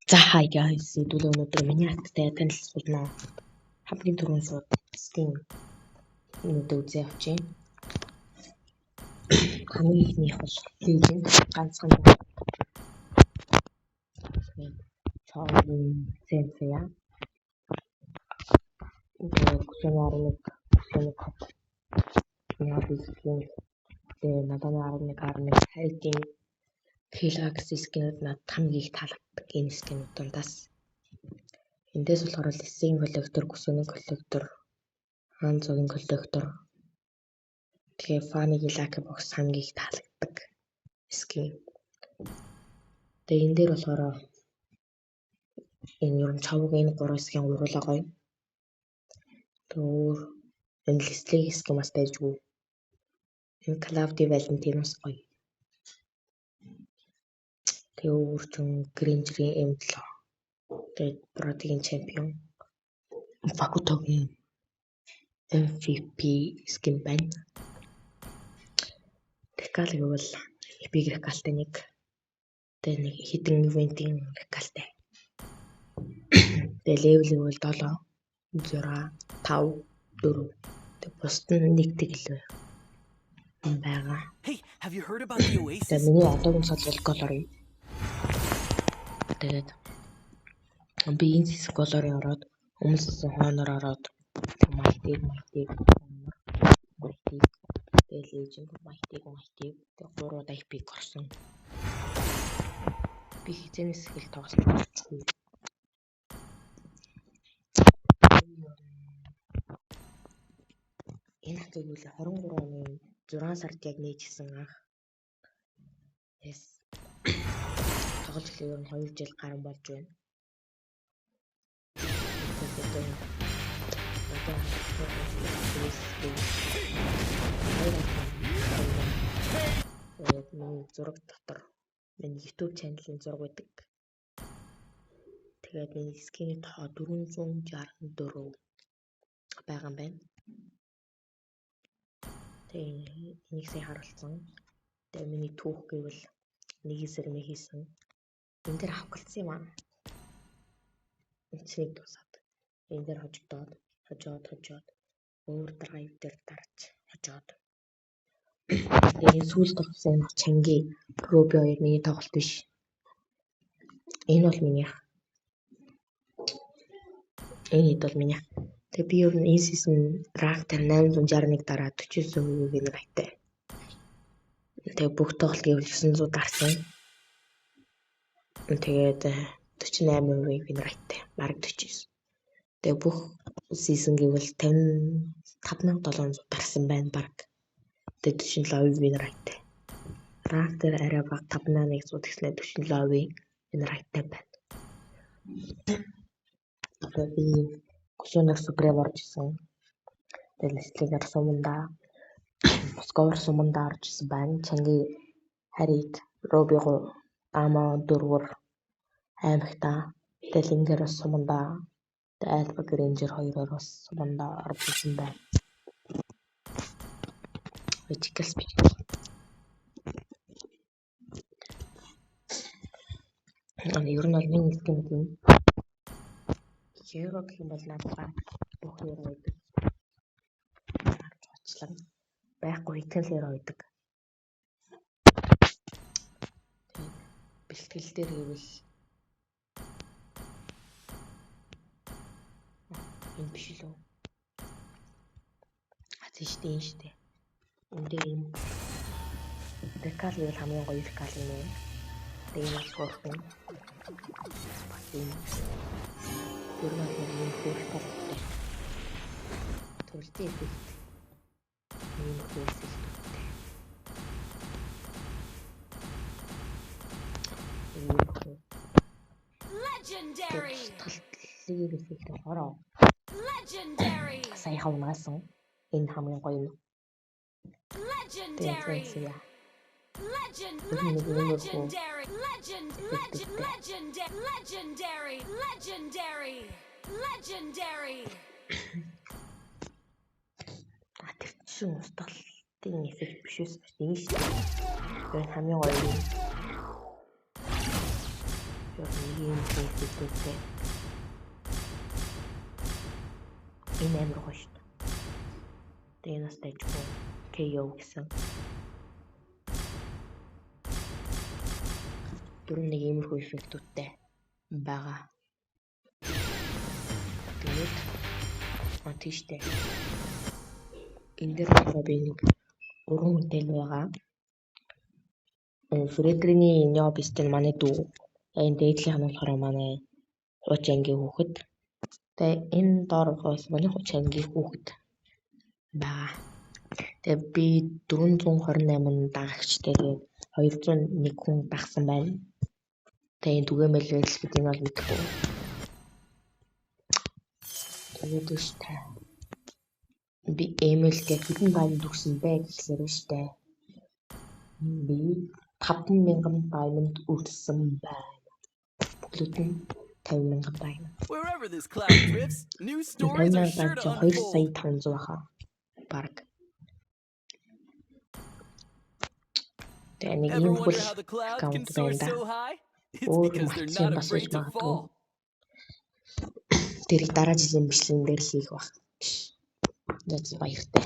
За hi guys, хэдүүлээ өнөөдөр миний хаттай танилцуулна. Хамгийн түрүүн шууд Steam өнөөдөр үзээ авчийн. Хамгийн ихнийх бол Legend ганцхан чаавын сенсея. Тэгээд гүшүүнээр яабисгийн надад нэг хайтын Hilux скинүүд надад хамгийн их таалагддаг энэ скинүүд дундаас. Эндээс болохоор Lessing коллектор, гүшүүний коллектор, Hanzo-гийн коллектор, тэгээ Fanny-гийн Lucky Box хамгийн их таалагддаг скин. Тэгээ энэ дээр болохоор энэ юм чавгийн 3 скин уруулаа гоё. Өөр энэ Leslie скин бас байжгүй. Энэ Cloudy Valentine-ос гоё. Тэгээ өөрчн Granger-ийн M7. Тэгээд Brody-гийн чемпион. Bakuto-гийн MVP скин байна. Recall гэвэл Epic Recall-тэй нэг. Тэгээд нэг хитэн ивентийн Recall-тэй. Тэгээд level бол 7, 6, 5, 4. Тэгээд бусд нь нэг тэглээ. Бага. Hey, have you heard about the Oasis? Тэгээд миний одоогийн цолол колор. Тэгээд би энэ хэсэг колорын ороод өмнөс хооноор ороод майтиг тэгээд Legend майтиг тэгээд 3 удаа epic орсон. Би хизэнээс хэл тоглосон. Энэ хатыг үл 23 оны 6 сард яг нээжсэн анх. Yes. Тоглож эхлэхээр 2 жил гарсан болж байна. Миний зураг дотор миний YouTube channel-ийн зураг байдаг. Тэгээд миний скины тоо 464 байгаа юм байна. Тэгээд энийг сая харуулсан. Тэгээд миний түүх гэвэл нэг сэрмэ хийсэн. Энд дээр авахгалсан юм аа. Эцэг тусаад. Энд дээр хожоод өөр драйв дээр дарж хожоод. Тэгээд сүүлд авсан чанги Ruby 2 миний тоглолт биш. Энэ бол минийх. Энэ бол минийх. Тэгээд би ер нь энэ season rank дээр 861 дараа 49% win rate. Тэгээд бүх тоглолт гэвэл 900 дарсан. Тэгээд 48% win rate. Бараг 49. Тэгээд бүх season гэвэл 5700 дарсан байна баг. Тэгээд 47% win rate. Rank дээр арай бага 5100 гэснээр 47% win rate байна. Тэгээд би гүшүүнээр супер орж исэн. Тэгээд Leslie-гээр сумандаа Москваар сумандаа орж исэн байна. Чанги харид Ruby 3 Ама 4-өр аймагта Дэлингэр сумандаа Alpha Granger 2-оор бас сумандаа орж исэн байна. Vertical speed. Ер нь бол миний скин юм. Hero гэх юм бол надад бүх hero байдаг. Очлон байхгүй хитэн hero байдаг. Бэлтгэл дээр гэвэл энэ биш лөө. Хацштэй энэ штэ. Энд ийм Recall гэвэл хамгийн гоё Recall юм ээ. Тэгээд бас гоохгүй. Түрүүн юм хөрөлтэй. Төрөлтэй effect. Ийм хөрөлтэй. Legendary. Таллыг effect ороо. Legendary. Сая хавнасан. Энэ хамгийн гоё юм. Legendary. Legendary. Тэр чинь устгалын эффект биш үү? Энэ шүү дээ. Тэр хамгийн гоё юм. Тэр ийм эффект дүүтэй. Энэ амар гоё шүү дээ. Тэгээ нас дайжгүй KO гэсэн. Дөрөв нэг иймэрхүү эффектүүдтэй байгаа. Тэгээд тийштэй. Энэ дээр болохоор би нэг уран бүтээл байгаа. Фредриний Нёбист нь манай дүү. Энэ дээдлийнх нь болохоор манай хууч ангийн хүүхэд. Тэгээ энэ доор бас манай хууч ангийн хүүхэд байгаа. Тэгээ би 428 дагагчтай. Тэгээд 201 хүн дагсан байна. Тэгээ энэ түгээмэл байл гэдэг нь бол мэдэхгүй. Тэгээд үстэй. Би эмэлтэй хэдэн diamond өгсөн бэ гэхлээр үстэй. Би 5000 diamond өгсөн байна. Бүглүүд нь 50,000 diamond. Wherever this cloud drifts, new stories are sure to 2 сая unfold. 500 хаа. Бараг. Тэгээ нэг юм Ever хөл wonder how the cloud can аккаунт soar байна да. so high? It's Өөр because they're матчин not бас afraid иж to магадгүй. fall. Тэрийг дараа жилийн бичлэгэн дээр хийх баг. Яц баяртай.